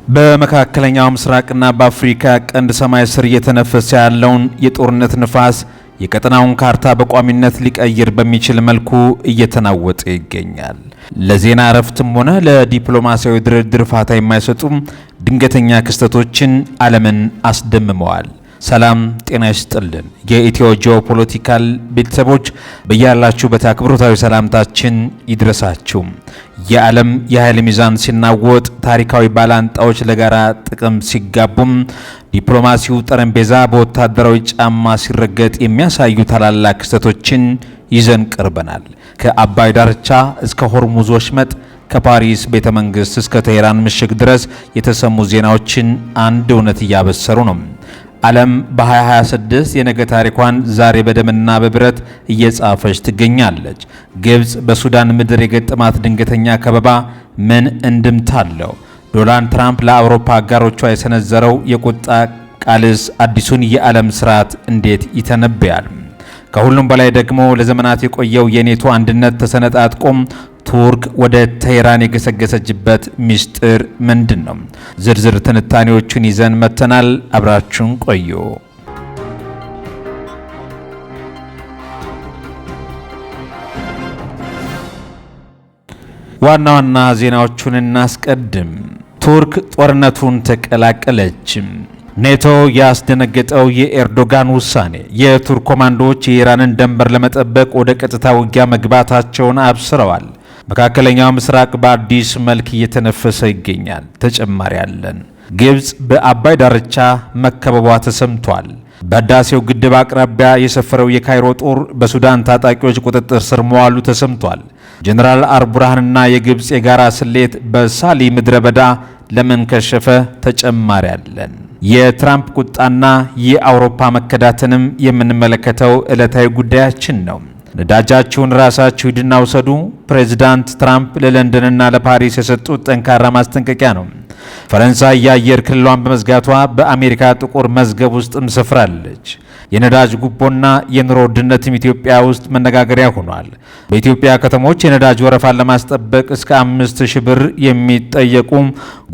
በመካከለኛው ምስራቅና በአፍሪካ ቀንድ ሰማይ ስር እየተነፈሰ ያለውን የጦርነት ንፋስ የቀጠናውን ካርታ በቋሚነት ሊቀይር በሚችል መልኩ እየተናወጠ ይገኛል። ለዜና እረፍትም ሆነ ለዲፕሎማሲያዊ ድርድር ፋታ የማይሰጡም ድንገተኛ ክስተቶችን ዓለምን አስደምመዋል። ሰላም ጤና ይስጥልን። የኢትዮ ጂኦፖለቲካል ቤተሰቦች በያላችሁበት አክብሮታዊ ሰላምታችን ይድረሳችሁ። የዓለም የኃይል ሚዛን ሲናወጥ፣ ታሪካዊ ባላንጣዎች ለጋራ ጥቅም ሲጋቡም፣ ዲፕሎማሲው ጠረጴዛ በወታደራዊ ጫማ ሲረገጥ የሚያሳዩ ታላላቅ ክስተቶችን ይዘን ቀርበናል። ከአባይ ዳርቻ እስከ ሆርሙዝ ወሽመጥ፣ ከፓሪስ ቤተ መንግስት እስከ ቴሄራን ምሽግ ድረስ የተሰሙ ዜናዎችን አንድ እውነት እያበሰሩ ነው። ዓለም በ2026 የነገ ታሪኳን ዛሬ በደምና በብረት እየጻፈች ትገኛለች። ግብጽ በሱዳን ምድር የገጠማት ድንገተኛ ከበባ ምን እንድምታ አለው? ዶናልድ ትራምፕ ለአውሮፓ አጋሮቿ የሰነዘረው የቁጣ ቃልስ አዲሱን የዓለም ስርዓት እንዴት ይተነብያል? ከሁሉም በላይ ደግሞ ለዘመናት የቆየው የኔቶ አንድነት ተሰነጣጥቆም ቱርክ ወደ ቴሄራን የገሰገሰችበት ሚስጥር ምንድን ነው? ዝርዝር ትንታኔዎችን ይዘን መተናል። አብራችሁን ቆዩ። ዋና ዋና ዜናዎቹን እናስቀድም። ቱርክ ጦርነቱን ተቀላቀለች። ኔቶ ያስደነገጠው የኤርዶጋን ውሳኔ፣ የቱርክ ኮማንዶዎች የኢራንን ድንበር ለመጠበቅ ወደ ቀጥታ ውጊያ መግባታቸውን አብስረዋል። መካከለኛው ምስራቅ በአዲስ መልክ እየተነፈሰ ይገኛል። ተጨማሪ አለን። ግብጽ በአባይ ዳርቻ መከበቧ ተሰምቷል። በህዳሴው ግድብ አቅራቢያ የሰፈረው የካይሮ ጦር በሱዳን ታጣቂዎች ቁጥጥር ስር መዋሉ ተሰምቷል። ጀነራል አልቡርሃንና የግብጽ የጋራ ስሌት በሳሊ ምድረ በዳ ለምን ከሸፈ? ተጨማሪ አለን። የትራምፕ ቁጣና የአውሮፓ መከዳትንም የምንመለከተው ዕለታዊ ጉዳያችን ነው። ነዳጃችሁን ራሳችሁ ሂድና ውሰዱ፣ ፕሬዚዳንት ትራምፕ ለለንደንና ለፓሪስ የሰጡት ጠንካራ ማስጠንቀቂያ ነው። ፈረንሳይ የአየር ክልሏን በመዝጋቷ በአሜሪካ ጥቁር መዝገብ ውስጥም ሰፍራለች። የነዳጅ ጉቦና የኑሮ ውድነትም ኢትዮጵያ ውስጥ መነጋገሪያ ሆኗል። በኢትዮጵያ ከተሞች የነዳጅ ወረፋን ለማስጠበቅ እስከ 5000 ብር የሚጠየቁ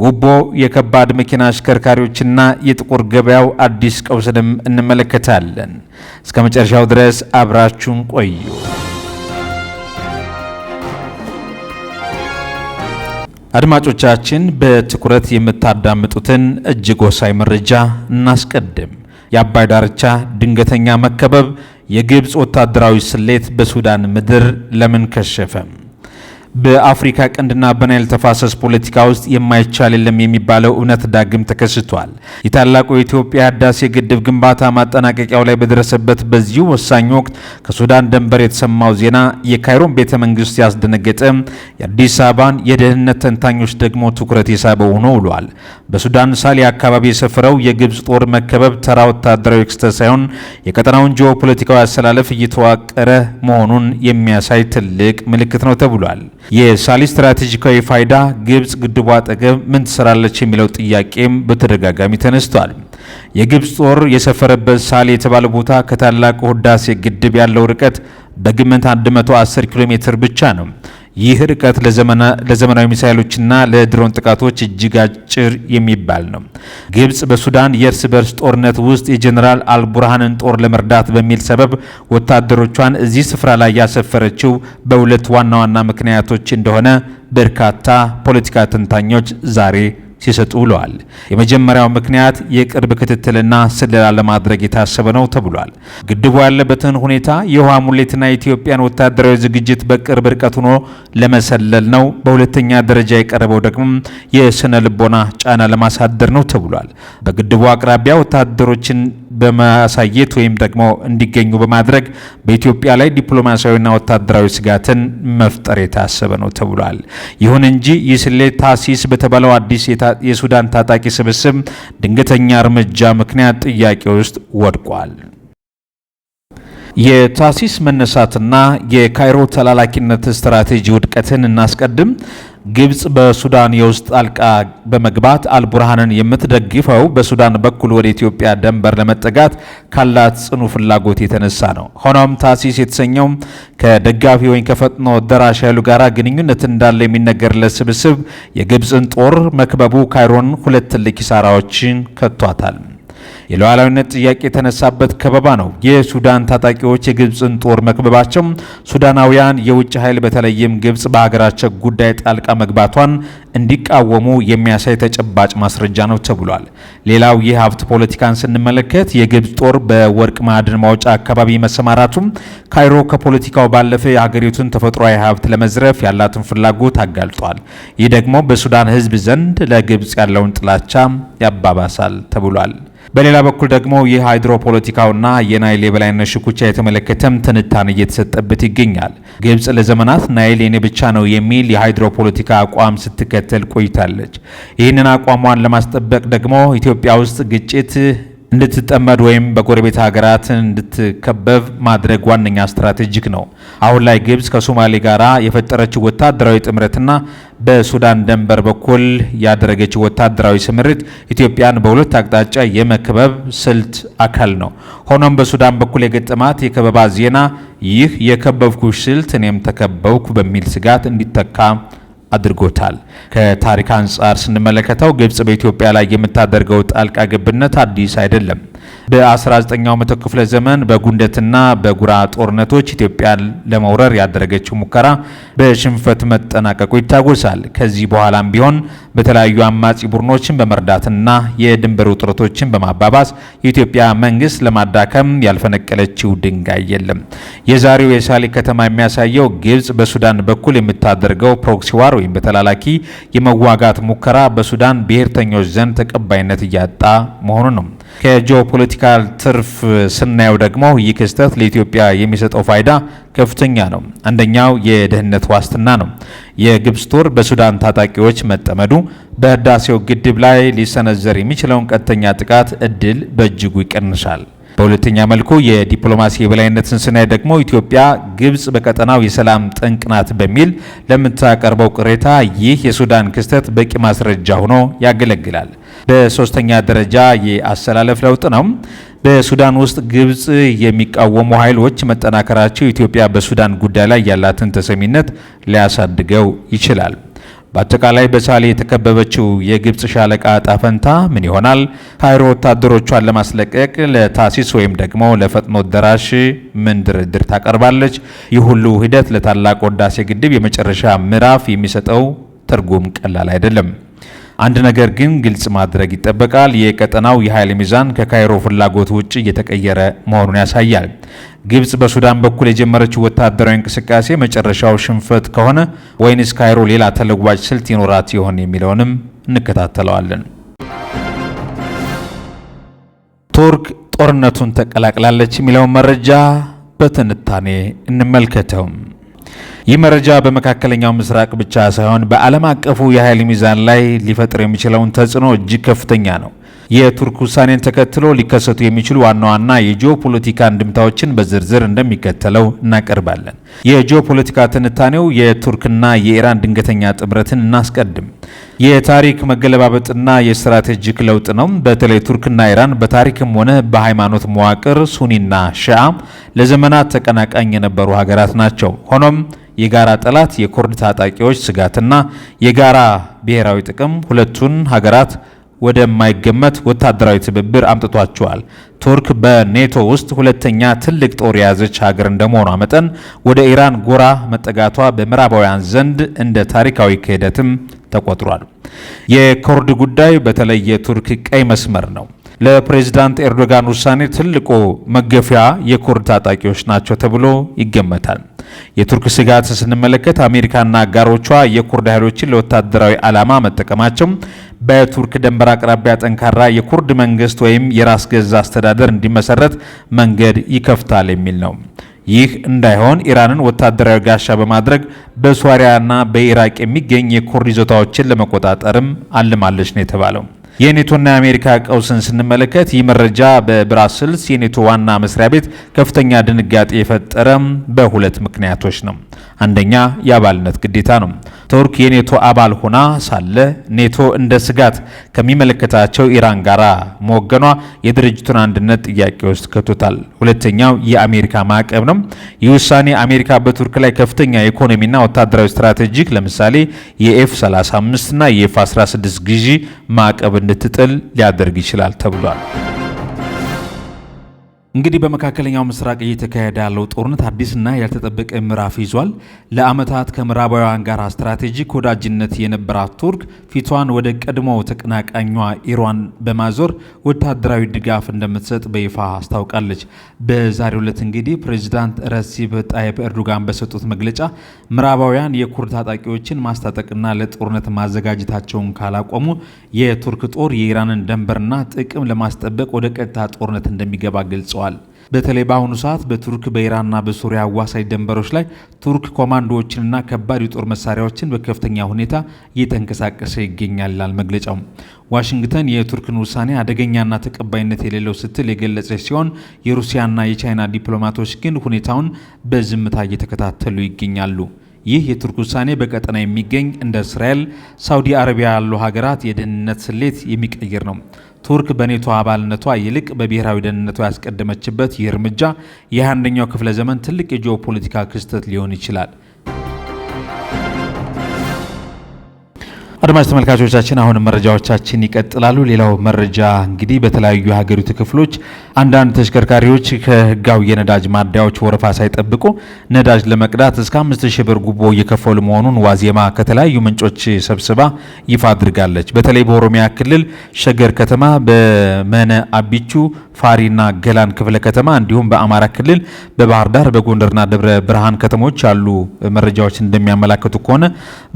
ጉቦ፣ የከባድ መኪና አሽከርካሪዎችና የጥቁር ገበያው አዲስ ቀውስንም እንመለከታለን። እስከ መጨረሻው ድረስ አብራችሁን ቆዩ። አድማጮቻችን በትኩረት የምታዳምጡትን እጅግ ወሳኝ መረጃ እናስቀድም። የአባይ ዳርቻ ድንገተኛ መከበብ፣ የግብጽ ወታደራዊ ስሌት በሱዳን ምድር ለምን ከሸፈ? በአፍሪካ ቀንድና በናይል ተፋሰስ ፖለቲካ ውስጥ የማይቻል የለም የሚባለው እውነት ዳግም ተከስቷል። የታላቁ የኢትዮጵያ ህዳሴ ግድብ ግንባታ ማጠናቀቂያው ላይ በደረሰበት በዚሁ ወሳኝ ወቅት ከሱዳን ድንበር የተሰማው ዜና የካይሮን ቤተ መንግስት ያስደነገጠ፣ የአዲስ አበባን የደህንነት ተንታኞች ደግሞ ትኩረት የሳበ ሆኖ ውሏል። በሱዳን ሳሊ አካባቢ የሰፈረው የግብጽ ጦር መከበብ ተራ ወታደራዊ ክስተት ሳይሆን የቀጠናውን ጂኦፖለቲካዊ አሰላለፍ እየተዋቀረ መሆኑን የሚያሳይ ትልቅ ምልክት ነው ተብሏል። የሳሊ ስትራቴጂካዊ ፋይዳ፣ ግብጽ ግድቡ አጠገብ ምን ትሰራለች የሚለው ጥያቄም በተደጋጋሚ ተነስቷል። የግብጽ ጦር የሰፈረበት ሳሊ የተባለ ቦታ ከታላቁ ህዳሴ ግድብ ያለው ርቀት በግምት 110 ኪሎ ሜትር ብቻ ነው። ይህ ርቀት ለዘመናዊ ሚሳኤሎችና ለድሮን ጥቃቶች እጅግ አጭር የሚባል ነው። ግብጽ በሱዳን የእርስ በርስ ጦርነት ውስጥ የጀነራል አልቡርሃንን ጦር ለመርዳት በሚል ሰበብ ወታደሮቿን እዚህ ስፍራ ላይ ያሰፈረችው በሁለት ዋና ዋና ምክንያቶች እንደሆነ በርካታ ፖለቲካ ተንታኞች ዛሬ ሲሰጡ ውለዋል። የመጀመሪያው ምክንያት የቅርብ ክትትልና ስለላ ለማድረግ የታሰበ ነው ተብሏል። ግድቡ ያለበትን ሁኔታ፣ የውሃ ሙሌትና የኢትዮጵያን ወታደራዊ ዝግጅት በቅርብ ርቀት ሆኖ ለመሰለል ነው። በሁለተኛ ደረጃ የቀረበው ደግሞ የስነ ልቦና ጫና ለማሳደር ነው ተብሏል። በግድቡ አቅራቢያ ወታደሮችን በማሳየት ወይም ደግሞ እንዲገኙ በማድረግ በኢትዮጵያ ላይ ዲፕሎማሲያዊና ወታደራዊ ስጋትን መፍጠር የታሰበ ነው ተብሏል። ይሁን እንጂ ይህ ስሌት ታሲስ በተባለው አዲስ የሱዳን ታጣቂ ስብስብ ድንገተኛ እርምጃ ምክንያት ጥያቄ ውስጥ ወድቋል። የታሲስ መነሳትና የካይሮ ተላላኪነት ስትራቴጂ ውድቀትን እናስቀድም። ግብጽ በሱዳን የውስጥ ጣልቃ በመግባት አልቡርሃንን የምትደግፈው በሱዳን በኩል ወደ ኢትዮጵያ ድንበር ለመጠጋት ካላት ጽኑ ፍላጎት የተነሳ ነው። ሆኖም ታሲስ የተሰኘው ከደጋፊ ወይም ከፈጥኖ ደራሽ ኃይሉ ጋር ግንኙነት እንዳለ የሚነገርለት ስብስብ የግብጽን ጦር መክበቡ ካይሮን ሁለት ትልቅ ኪሳራዎችን ከቷታል። የሉዓላዊነት ጥያቄ የተነሳበት ከበባ ነው። የሱዳን ታጣቂዎች የግብጽን ጦር መክበባቸው ሱዳናውያን የውጭ ኃይል በተለይም ግብጽ በሀገራቸው ጉዳይ ጣልቃ መግባቷን እንዲቃወሙ የሚያሳይ ተጨባጭ ማስረጃ ነው ተብሏል። ሌላው የሀብት ፖለቲካን ስንመለከት የግብጽ ጦር በወርቅ ማዕድን ማውጫ አካባቢ መሰማራቱም ካይሮ ከፖለቲካው ባለፈ የሀገሪቱን ተፈጥሯዊ ሀብት ለመዝረፍ ያላትን ፍላጎት አጋልጧል። ይህ ደግሞ በሱዳን ሕዝብ ዘንድ ለግብጽ ያለውን ጥላቻ ያባባሳል ተብሏል። በሌላ በኩል ደግሞ የሃይድሮ ፖለቲካውና የናይል የበላይነት ሽኩቻ የተመለከተም ትንታኔ እየተሰጠበት ይገኛል። ግብጽ ለዘመናት ናይል የኔ ብቻ ነው የሚል የሃይድሮ ፖለቲካ አቋም ስትከተል ቆይታለች። ይህንን አቋሟን ለማስጠበቅ ደግሞ ኢትዮጵያ ውስጥ ግጭት እንድትጠመድ ወይም በጎረቤት ሀገራት እንድትከበብ ማድረግ ዋነኛ ስትራቴጂክ ነው። አሁን ላይ ግብጽ ከሶማሌ ጋር የፈጠረችው ወታደራዊ ጥምረትና በሱዳን ድንበር በኩል ያደረገችው ወታደራዊ ስምሪት ኢትዮጵያን በሁለት አቅጣጫ የመክበብ ስልት አካል ነው። ሆኖም በሱዳን በኩል የገጠማት የከበባ ዜና ይህ የከበብኩሽ ስልት እኔም ተከበብኩ በሚል ስጋት እንዲተካ አድርጎታል። ከታሪክ አንጻር ስንመለከተው ግብጽ በኢትዮጵያ ላይ የምታደርገው ጣልቃ ገብነት አዲስ አይደለም። በ19ኛው መቶ ክፍለ ዘመን በጉንደትና በጉራ ጦርነቶች ኢትዮጵያን ለመውረር ያደረገችው ሙከራ በሽንፈት መጠናቀቁ ይታወሳል። ከዚህ በኋላም ቢሆን በተለያዩ አማጺ ቡድኖችን በመርዳትና የድንበር ውጥረቶችን በማባባስ የኢትዮጵያ መንግስት ለማዳከም ያልፈነቀለችው ድንጋይ የለም። የዛሬው የሳሌ ከተማ የሚያሳየው ግብጽ በሱዳን በኩል የምታደርገው ፕሮክሲ ዋር ወይም በተላላኪ የመዋጋት ሙከራ በሱዳን ብሔርተኞች ዘንድ ተቀባይነት እያጣ መሆኑን ነው። ከጂኦፖለቲካል ትርፍ ስናየው ደግሞ ይህ ክስተት ለኢትዮጵያ የሚሰጠው ፋይዳ ከፍተኛ ነው። አንደኛው የደህንነት ዋስትና ነው። የግብጽ ጦር በሱዳን ታጣቂዎች መጠመዱ በህዳሴው ግድብ ላይ ሊሰነዘር የሚችለውን ቀጥተኛ ጥቃት እድል በእጅጉ ይቀንሳል። በሁለተኛ መልኩ የዲፕሎማሲ የበላይነትን ስናይ ደግሞ ኢትዮጵያ ግብጽ በቀጠናው የሰላም ጠንቅ ናት በሚል ለምታቀርበው ቅሬታ ይህ የሱዳን ክስተት በቂ ማስረጃ ሆኖ ያገለግላል። በሶስተኛ ደረጃ የአሰላለፍ ለውጥ ነው። በሱዳን ውስጥ ግብጽ የሚቃወሙ ኃይሎች መጠናከራቸው ኢትዮጵያ በሱዳን ጉዳይ ላይ ያላትን ተሰሚነት ሊያሳድገው ይችላል። በአጠቃላይ በሳሌ የተከበበችው የግብጽ ሻለቃ ዕጣ ፈንታ ምን ይሆናል? ካይሮ ወታደሮቿን ለማስለቀቅ ለታሲስ ወይም ደግሞ ለፈጥኖ ደራሽ ምን ድርድር ታቀርባለች? ይህ ሁሉ ሂደት ለታላቁ ህዳሴ ግድብ የመጨረሻ ምዕራፍ የሚሰጠው ትርጉም ቀላል አይደለም። አንድ ነገር ግን ግልጽ ማድረግ ይጠበቃል። የቀጠናው የኃይል ሚዛን ከካይሮ ፍላጎት ውጭ እየተቀየረ መሆኑን ያሳያል። ግብጽ በሱዳን በኩል የጀመረችው ወታደራዊ እንቅስቃሴ መጨረሻው ሽንፈት ከሆነ ወይንስ ካይሮ ሌላ ተለዋጭ ስልት ይኖራት ይሆን የሚለውንም እንከታተለዋለን። ቱርክ ጦርነቱን ተቀላቅላለች የሚለውን መረጃ በትንታኔ እንመልከተው። ይህ መረጃ በመካከለኛው ምስራቅ ብቻ ሳይሆን በዓለም አቀፉ የኃይል ሚዛን ላይ ሊፈጥር የሚችለውን ተጽዕኖ እጅግ ከፍተኛ ነው። የቱርክ ውሳኔን ተከትሎ ሊከሰቱ የሚችሉ ዋና ዋና የጂኦፖለቲካ እንድምታዎችን በዝርዝር እንደሚከተለው እናቀርባለን። የጂኦፖለቲካ ትንታኔው የቱርክና የኢራን ድንገተኛ ጥምረትን እናስቀድም። የታሪክ መገለባበጥና የስትራቴጂክ ለውጥ ነው። በተለይ ቱርክና ኢራን በታሪክም ሆነ በሃይማኖት መዋቅር ሱኒና ሺዓ ለዘመናት ተቀናቃኝ የነበሩ ሀገራት ናቸው። ሆኖም የጋራ ጠላት የኩርድ ታጣቂዎች ስጋትና የጋራ ብሔራዊ ጥቅም ሁለቱን ሀገራት ወደማይገመት ወታደራዊ ትብብር አምጥቷቸዋል። ቱርክ በኔቶ ውስጥ ሁለተኛ ትልቅ ጦር የያዘች ሀገር እንደመሆኗ መጠን ወደ ኢራን ጎራ መጠጋቷ በምዕራባውያን ዘንድ እንደ ታሪካዊ ክህደትም ተቆጥሯል። የኩርድ ጉዳይ በተለይ የቱርክ ቀይ መስመር ነው። ለፕሬዝዳንት ኤርዶጋን ውሳኔ ትልቁ መገፊያ የኩርድ ታጣቂዎች ናቸው ተብሎ ይገመታል። የቱርክ ስጋት ስንመለከት አሜሪካና አጋሮቿ የኩርድ ኃይሎችን ለወታደራዊ ዓላማ መጠቀማቸው በቱርክ ድንበር አቅራቢያ ጠንካራ የኩርድ መንግስት ወይም የራስ ገዝ አስተዳደር እንዲመሰረት መንገድ ይከፍታል የሚል ነው። ይህ እንዳይሆን ኢራንን ወታደራዊ ጋሻ በማድረግ በሶሪያና በኢራቅ የሚገኝ የኩርድ ይዞታዎችን ለመቆጣጠርም አልማለች ነው የተባለው። የኔቶና የአሜሪካ ቀውስን ስንመለከት ይህ መረጃ በብራስልስ የኔቶ ዋና መስሪያ ቤት ከፍተኛ ድንጋጤ የፈጠረ በሁለት ምክንያቶች ነው። አንደኛ የአባልነት ግዴታ ነው። ቱርክ የኔቶ አባል ሆና ሳለ ኔቶ እንደ ስጋት ከሚመለከታቸው ኢራን ጋር መወገኗ የድርጅቱን አንድነት ጥያቄ ውስጥ ከቶታል። ሁለተኛው የአሜሪካ ማዕቀብ ነው። ይህ ውሳኔ አሜሪካ በቱርክ ላይ ከፍተኛ የኢኮኖሚና ወታደራዊ ስትራቴጂክ ለምሳሌ የኤፍ35 እና የኤፍ16 ግዢ ማዕቀብ እንድትጥል ሊያደርግ ይችላል ተብሏል። እንግዲህ በመካከለኛው ምስራቅ እየተካሄደ ያለው ጦርነት አዲስና ያልተጠበቀ ምዕራፍ ይዟል። ለዓመታት ከምዕራባውያን ጋር ስትራቴጂክ ወዳጅነት የነበራት ቱርክ ፊቷን ወደ ቀድሞው ተቀናቃኟ ኢራን በማዞር ወታደራዊ ድጋፍ እንደምትሰጥ በይፋ አስታውቃለች። በዛሬው ዕለት እንግዲህ ፕሬዚዳንት ረሲፕ ጣይብ ኤርዶጋን በሰጡት መግለጫ ምዕራባውያን የኩርድ ታጣቂዎችን ማስታጠቅና ለጦርነት ማዘጋጀታቸውን ካላቆሙ የቱርክ ጦር የኢራንን ድንበርና ጥቅም ለማስጠበቅ ወደ ቀጥታ ጦርነት እንደሚገባ ገልጸዋል። በተለይ በአሁኑ ሰዓት በቱርክ በኢራንና በሱሪያ አዋሳኝ ድንበሮች ላይ ቱርክ ኮማንዶዎችንና ከባድ የጦር መሳሪያዎችን በከፍተኛ ሁኔታ እየተንቀሳቀሰ ይገኛል ይላል መግለጫው። ዋሽንግተን የቱርክን ውሳኔ አደገኛና ተቀባይነት የሌለው ስትል የገለጸች ሲሆን የሩሲያና የቻይና ዲፕሎማቶች ግን ሁኔታውን በዝምታ እየተከታተሉ ይገኛሉ። ይህ የቱርክ ውሳኔ በቀጠና የሚገኝ እንደ እስራኤል፣ ሳውዲ አረቢያ ያሉ ሀገራት የደህንነት ስሌት የሚቀይር ነው። ቱርክ በኔቶ አባልነቷ ይልቅ በብሔራዊ ደህንነቷ ያስቀደመችበት ይህ እርምጃ የ21ኛው ክፍለ ዘመን ትልቅ የጂኦፖለቲካ ክስተት ሊሆን ይችላል። አድማጭ ተመልካቾቻችን አሁንም መረጃዎቻችን ይቀጥላሉ። ሌላው መረጃ እንግዲህ በተለያዩ የሀገሪቱ ክፍሎች አንዳንድ ተሽከርካሪዎች ከህጋዊ የነዳጅ ማደያዎች ወረፋ ሳይጠብቁ ነዳጅ ለመቅዳት እስከ 5000 ብር ጉቦ እየከፈሉ መሆኑን ዋዜማ ከተለያዩ ምንጮች ሰብስባ ይፋ አድርጋለች። በተለይ በኦሮሚያ ክልል ሸገር ከተማ፣ በመነ አቢቹ፣ ፋሪና ገላን ክፍለ ከተማ እንዲሁም በአማራ ክልል በባህር ዳር፣ በጎንደርና ደብረ ብርሃን ከተሞች ያሉ መረጃዎች እንደሚያመላክቱ ከሆነ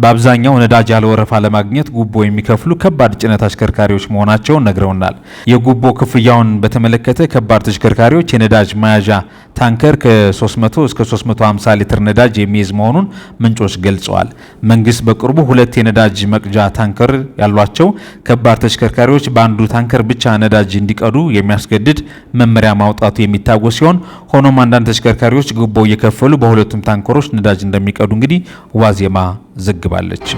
በአብዛኛው ነዳጅ ያለ ወረፋ ማግኘት ጉቦ የሚከፍሉ ከባድ ጭነት አሽከርካሪዎች መሆናቸውን ነግረውናል። የጉቦ ክፍያውን በተመለከተ ከባድ ተሽከርካሪዎች የነዳጅ መያዣ ታንከር ከ300 እስከ 350 ሊትር ነዳጅ የሚይዝ መሆኑን ምንጮች ገልጸዋል። መንግስት በቅርቡ 2 የነዳጅ መቅጃ ታንከር ያሏቸው ከባድ ተሽከርካሪዎች በአንዱ ታንከር ብቻ ነዳጅ እንዲቀዱ የሚያስገድድ መመሪያ ማውጣቱ የሚታወስ ሲሆን ሆኖም አንዳንድ ተሽከርካሪዎች ጉቦ እየከፈሉ በሁለቱም ታንከሮች ነዳጅ እንደሚቀዱ እንግዲህ ዋዜማ ዘግባለች።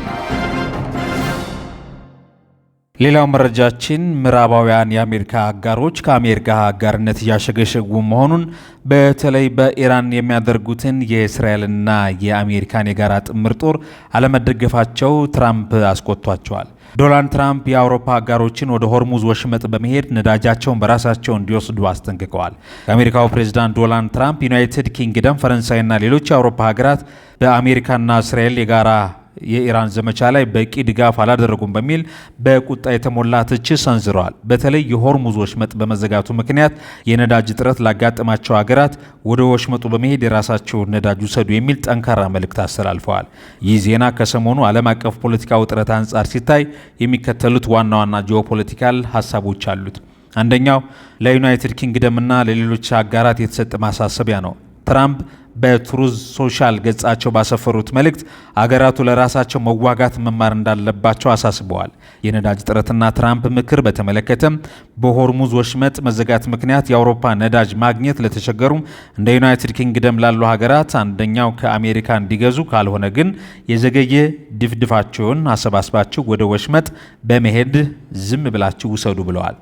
ሌላው መረጃችን ምዕራባውያን የአሜሪካ አጋሮች ከአሜሪካ አጋርነት እያሸገሸጉ መሆኑን በተለይ በኢራን የሚያደርጉትን የእስራኤልና የአሜሪካን የጋራ ጥምር ጦር አለመደገፋቸው ትራምፕ አስቆጥቷቸዋል። ዶናልድ ትራምፕ የአውሮፓ አጋሮችን ወደ ሆርሙዝ ወሽመጥ በመሄድ ነዳጃቸውን በራሳቸው እንዲወስዱ አስጠንቅቀዋል። የአሜሪካው ፕሬዝዳንት ዶናልድ ትራምፕ ዩናይትድ ኪንግደም፣ ፈረንሳይና ሌሎች የአውሮፓ ሀገራት በአሜሪካና እስራኤል የጋራ የኢራን ዘመቻ ላይ በቂ ድጋፍ አላደረጉም በሚል በቁጣ የተሞላ ትችት ሰንዝረዋል። በተለይ የሆርሙዝ ወሽመጥ በመዘጋቱ ምክንያት የነዳጅ እጥረት ላጋጠማቸው ሀገራት ወደ ወሽመጡ በመሄድ የራሳቸውን ነዳጅ ውሰዱ የሚል ጠንካራ መልእክት አስተላልፈዋል። ይህ ዜና ከሰሞኑ ዓለም አቀፍ ፖለቲካ ውጥረት አንጻር ሲታይ የሚከተሉት ዋና ዋና ጂኦፖለቲካል ሀሳቦች አሉት። አንደኛው ለዩናይትድ ኪንግደምና ለሌሎች አጋራት የተሰጠ ማሳሰቢያ ነው። ትራምፕ በትሩዝ ሶሻል ገጻቸው ባሰፈሩት መልእክት አገራቱ ለራሳቸው መዋጋት መማር እንዳለባቸው አሳስበዋል። የነዳጅ እጥረትና ትራምፕ ምክር በተመለከተም በሆርሙዝ ወሽመጥ መዘጋት ምክንያት የአውሮፓ ነዳጅ ማግኘት ለተቸገሩ እንደ ዩናይትድ ኪንግደም ላሉ ሀገራት አንደኛው ከአሜሪካ እንዲገዙ ካልሆነ ግን የዘገየ ድፍድፋቸውን አሰባስባችሁ ወደ ወሽመጥ በመሄድ ዝም ብላችሁ ውሰዱ ብለዋል።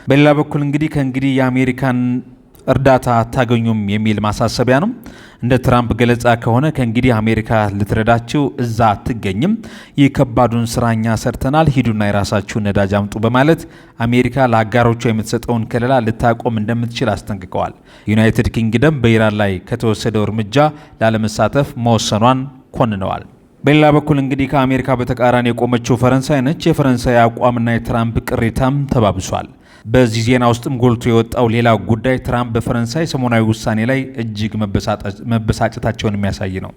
በሌላ በኩል እንግዲህ የአሜሪካን እርዳታ አታገኙም የሚል ማሳሰቢያ ነው። እንደ ትራምፕ ገለጻ ከሆነ ከእንግዲህ አሜሪካ ልትረዳችሁ እዛ አትገኝም፣ ይህ ከባዱን ስራኛ ሰርተናል፣ ሂዱና የራሳችሁን ነዳጅ አምጡ በማለት አሜሪካ ለአጋሮቿ የምትሰጠውን ከለላ ልታቆም እንደምትችል አስጠንቅቀዋል። ዩናይትድ ኪንግደም በኢራን ላይ ከተወሰደው እርምጃ ላለመሳተፍ መወሰኗን ኮንነዋል። በሌላ በኩል እንግዲህ ከአሜሪካ በተቃራኒ የቆመችው ፈረንሳይ ነች። የፈረንሳይ አቋምና የትራምፕ ቅሬታም ተባብሷል። በዚህ ዜና ውስጥም ጎልቶ የወጣው ሌላ ጉዳይ ትራምፕ በፈረንሳይ ሰሞናዊ ውሳኔ ላይ እጅግ መበሳጨታቸውን የሚያሳይ ነው።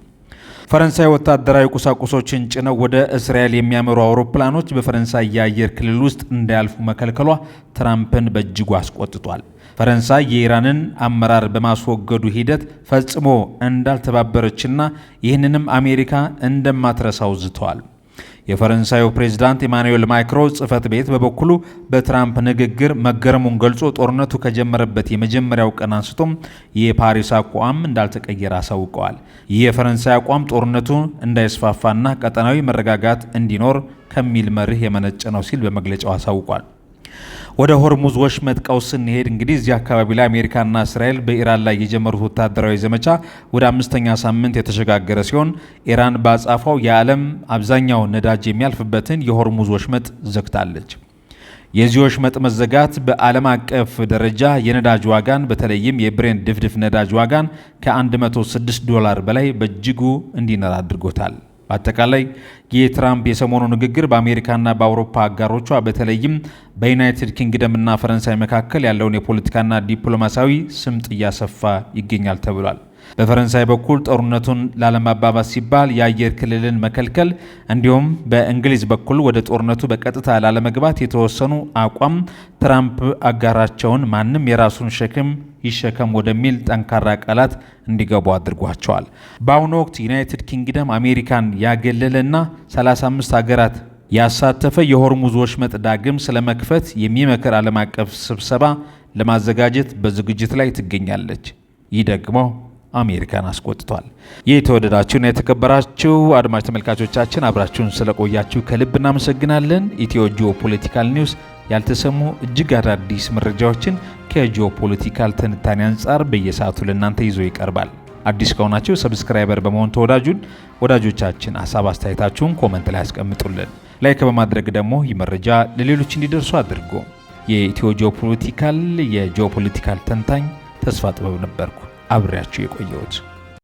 ፈረንሳይ ወታደራዊ ቁሳቁሶችን ጭነው ወደ እስራኤል የሚያመሩ አውሮፕላኖች በፈረንሳይ የአየር ክልል ውስጥ እንዳያልፉ መከልከሏ ትራምፕን በእጅጉ አስቆጥቷል። ፈረንሳይ የኢራንን አመራር በማስወገዱ ሂደት ፈጽሞ እንዳልተባበረችና ይህንንም አሜሪካ እንደማትረሳው ዝተዋል። የፈረንሳዩ ፕሬዝዳንት ኢማኑኤል ማክሮን ጽህፈት ቤት በበኩሉ በትራምፕ ንግግር መገረሙን ገልጾ ጦርነቱ ከጀመረበት የመጀመሪያው ቀን አንስቶም የፓሪስ አቋም እንዳልተቀየረ አሳውቀዋል። ይህ የፈረንሳይ አቋም ጦርነቱ እንዳይስፋፋና ቀጠናዊ መረጋጋት እንዲኖር ከሚል መርህ የመነጨ ነው ሲል በመግለጫው አሳውቋል። ወደ ሆርሙዝ ወሽመጥ ቀውስ ስንሄድ እንግዲህ እዚህ አካባቢ ላይ አሜሪካና እስራኤል በኢራን ላይ የጀመሩት ወታደራዊ ዘመቻ ወደ 5ኛ ሳምንት የተሸጋገረ ሲሆን ኢራን በአጻፋው የዓለም አብዛኛው ነዳጅ የሚያልፍበትን የሆርሙዝ ወሽመጥ ዘግታለች። የዚህ ወሽመጥ መዘጋት በዓለም አቀፍ ደረጃ የነዳጅ ዋጋን በተለይም የብሬንት ድፍድፍ ነዳጅ ዋጋን $106 በላይ በእጅጉ እንዲነር አድርጎታል። በአጠቃላይ የትራምፕ የሰሞኑ ንግግር በአሜሪካና በአውሮፓ አጋሮቿ በተለይም በዩናይትድ ኪንግደምና ፈረንሳይ መካከል ያለውን የፖለቲካና ዲፕሎማሲያዊ ስምጥ እያሰፋ ይገኛል ተብሏል። በፈረንሳይ በኩል ጦርነቱን ላለማባባስ ሲባል የአየር ክልልን መከልከል እንዲሁም በእንግሊዝ በኩል ወደ ጦርነቱ በቀጥታ ላለመግባት የተወሰኑ አቋም ትራምፕ አጋራቸውን ማንም የራሱን ሸክም ይሸከም ወደሚል ጠንካራ ቃላት እንዲገቡ አድርጓቸዋል። በአሁኑ ወቅት ዩናይትድ ኪንግደም አሜሪካን ያገለለና 35 ሀገራት ያሳተፈ የሆርሙዝ ወሽመጥ ዳግም ስለመክፈት የሚመክር ዓለም አቀፍ ስብሰባ ለማዘጋጀት በዝግጅት ላይ ትገኛለች። ይህ ደግሞ አሜሪካን አስቆጥቷል። የተወደዳችሁና የተከበራችሁ አድማጭ ተመልካቾቻችን አብራችሁን ስለቆያችሁ ከልብ እናመሰግናለን። ኢትዮ ጂኦፖለቲካል ኒውስ ያልተሰሙ እጅግ አዳዲስ መረጃዎችን ከጂኦፖለቲካል ትንታኔ አንጻር በየሰዓቱ ለእናንተ ይዞ ይቀርባል። አዲስ ከሆናችሁ ሰብስክራይበር በመሆን ወዳጆቻችን ሀሳብ አስተያየታችሁን ኮመንት ላይ ያስቀምጡልን። ላይክ በማድረግ ደግሞ ይህ መረጃ ለሌሎች እንዲደርሱ አድርጎ የኢትዮ ጂኦፖለቲካል የጂኦፖለቲካል ተንታኝ ተስፋ ጥበብ ነበርኩ አብሬያችሁ የቆየሁት።